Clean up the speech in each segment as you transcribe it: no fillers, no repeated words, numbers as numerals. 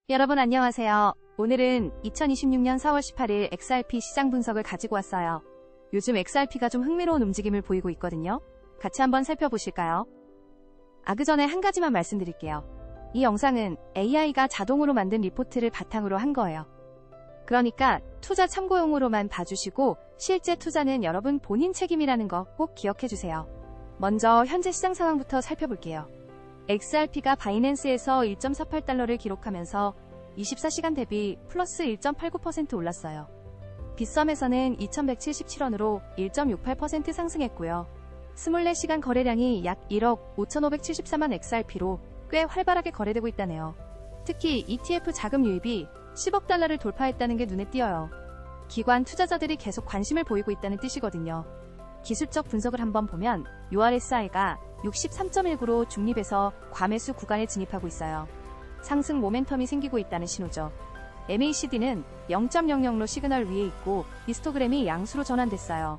여러분 안녕하세요. 오늘은 2026년 4월 18일 XRP 시장 분석을 가지고 왔어요. 요즘 XRP가 좀 흥미로운 움직임을 보이고 있거든요. 같이 한번 살펴보실까요? 그 전에 한 가지만 말씀드릴게요. 이 영상은 AI가 자동으로 만든 리포트를 바탕으로 한 거예요. 그러니까 투자 참고용으로만 봐주시고 실제 투자는 여러분 본인 책임이라는 거 꼭 기억해주세요. 먼저 현재 시장 상황부터 살펴볼게요. XRP가 바이낸스에서 1.48달러를 기록하면서 24시간 대비 플러스 1.89% 올랐어요. 빗썸에서는 2177원으로 1.68% 상승했고요. 24시간 거래량이 약 1억 5574만 XRP로 꽤 활발하게 거래되고 있다네요. 특히 ETF 자금 유입이 10억 달러를 돌파했다는 게 눈에 띄어요. 기관 투자자들이 계속 관심을 보이고 있다는 뜻이거든요. 기술적 분석을 한번 보면 URSI가 63.19로 중립에서 과매수 구간에 진입하고 있어요. 상승 모멘텀이 생기고 있다는 신호죠. MACD는 0.00로 시그널 위에 있고 히스토그램이 양수로 전환됐어요.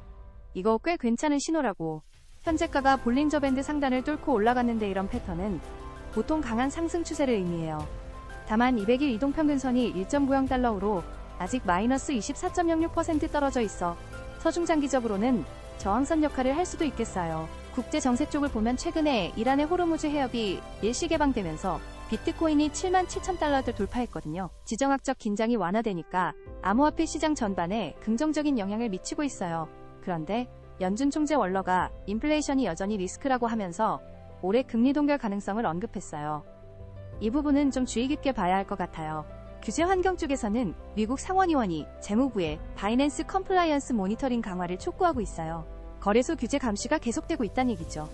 이거 꽤 괜찮은 신호라고. 현재가가 볼린저 밴드 상단을 뚫고 올라갔는데 이런 패턴은 보통 강한 상승 추세를 의미해요. 다만 200일 이동평균선이 1.90달러로 아직 마이너스 24.06% 떨어져 있어 서중장기적으로는 저항선 역할을 할 수도 있겠어요. 국제 정세 쪽을 보면 최근에 이란의 호르무즈 해협이 일시 개방되면서 비트코인이 77,000달러를 돌파했거든요. 지정학적 긴장이 완화되니까 암호화폐 시장 전반에 긍정적인 영향을 미치고 있어요. 그런데 연준 총재 월러가 인플레이션이 여전히 리스크라고 하면서 올해 금리 동결 가능성을 언급했어요. 이 부분은 좀 주의 깊게 봐야 할 것 같아요. 규제 환경 쪽에서는 미국 상원의원이 재무부에 바이낸스 컴플라이언스 모니터링 강화를 촉구하고 있어요. 거래소 규제 감시가 계속되고 있다는 얘기죠.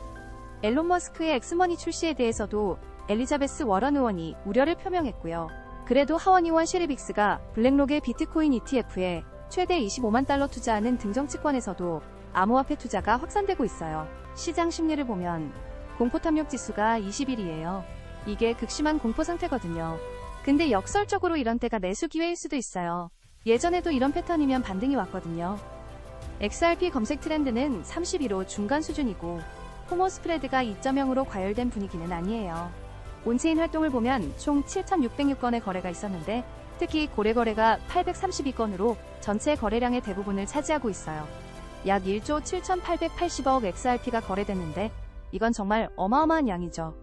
앨런 머스크의 엑스머니 출시에 대해서도 엘리자베스 워런 의원이 우려를 표명했고요. 그래도 하원 의원 셰리 빅스가 블랙록의 비트코인 ETF에 최대 25만 달러 투자하는 등정 측권에서도 암호화폐 투자가 확산되고 있어요. 시장 심리를 보면 공포 탐욕 지수가 21이에요. 이게 극심한 공포 상태거든요. 근데 역설적으로 이런 때가 매수 기회일 수도 있어요. 예전에도 이런 패턴이면 반등이 왔거든요. XRP 검색 트렌드는 32로 중간 수준이고 포모 스프레드가 2.0으로 과열된 분위기는 아니에요. 온체인 활동을 보면 총 7,606건의 거래가 있었는데 특히 고래 거래가 832건으로 전체 거래량의 대부분을 차지하고 있어요. 약 1조 7,880억 XRP가 거래됐는데 이건 정말 어마어마한 양이죠.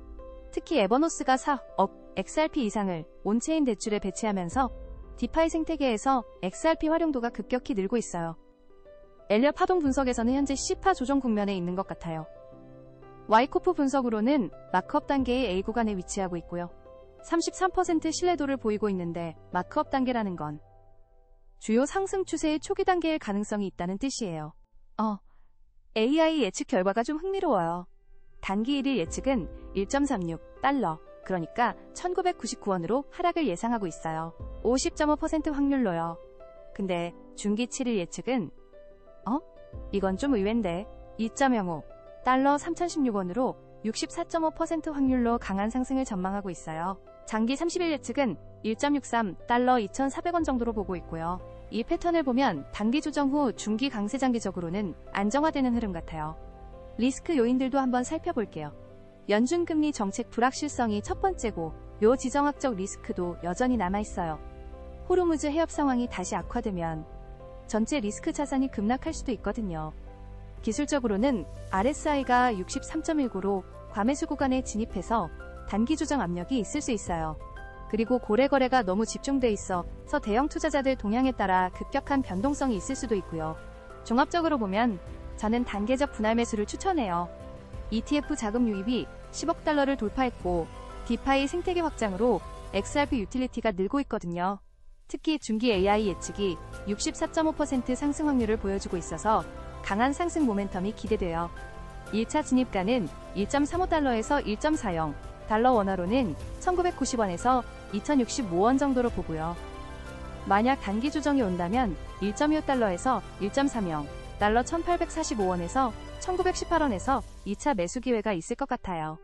특히 에버노스가 4억 XRP 이상을 온체인 대출에 배치하면서 디파이 생태계에서 XRP 활용도가 급격히 늘고 있어요. 엘리엇 파동 분석에서는 현재 C파 조정 국면에 있는 것 같아요. 와이코프 분석으로는 마크업 단계의 A 구간에 위치하고 있고요. 33% 신뢰도를 보이고 있는데 마크업 단계라는 건 주요 상승 추세의 초기 단계의 가능성이 있다는 뜻이에요. AI 예측 결과가 좀 흥미로워요. 단기 1일 예측은 1.36달러, 그러니까 1999원으로 하락을 예상하고 있어요. 50.5% 확률로요. 근데 중기 7일 예측은 이건 좀 의외인데 2.05달러 3016원으로 64.5% 확률로 강한 상승을 전망하고 있어요. 장기 30일 예측은 1.63달러 2400원 정도로 보고 있고요. 이 패턴을 보면 단기 조정 후 중기 강세 장기적으로는 안정화되는 흐름 같아요. 리스크 요인들도 한번 살펴볼게요. 연준 금리 정책 불확실성이 첫 번째고 요 지정학적 리스크도 여전히 남아있어요. 호르무즈 해협 상황이 다시 악화되면 전체 리스크 자산이 급락할 수도 있거든요. 기술적으로는 RSI가 63.19로 과매수 구간에 진입해서 단기 조정 압력이 있을 수 있어요. 그리고 고래 거래가 너무 집중돼 있어서 대형 투자자들 동향에 따라 급격한 변동성이 있을 수도 있고요. 종합적으로 보면 저는 단계적 분할 매수를 추천해요. ETF 자금 유입이 10억 달러를 돌파했고 디파이 생태계 확장으로 XRP 유틸리티가 늘고 있거든요. 특히 중기 AI 예측이 64.5% 상승 확률을 보여주고 있어서 강한 상승 모멘텀이 기대돼요. 1차 진입가는 1.35달러에서 1.40달러 원화로는 1990원에서 2065원 정도로 보고요. 만약 단기 조정이 온다면 1.25달러에서 1.30달러 1845원에서 1918원에서 2차 매수 기회가 있을 것 같아요.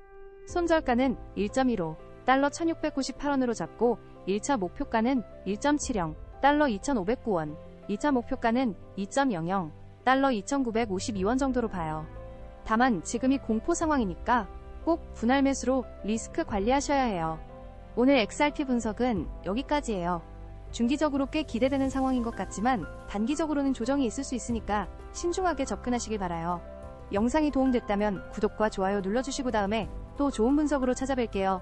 손절가는 1.15달러 1698원으로 잡고 1차 목표가는 1.70달러 2509원, 2차 목표가는 2.00달러 2952원 정도로 봐요. 다만 지금이 공포 상황이니까 꼭 분할 매수로 리스크 관리하셔야 해요. 오늘 XRP 분석은 여기까지예요. 중기적으로 꽤 기대되는 상황인 것 같지만 단기적으로는 조정이 있을 수 있으니까 신중하게 접근하시길 바라요. 영상이 도움됐다면 구독과 좋아요 눌러주시고 다음에 또 좋은 분석으로 찾아뵐게요.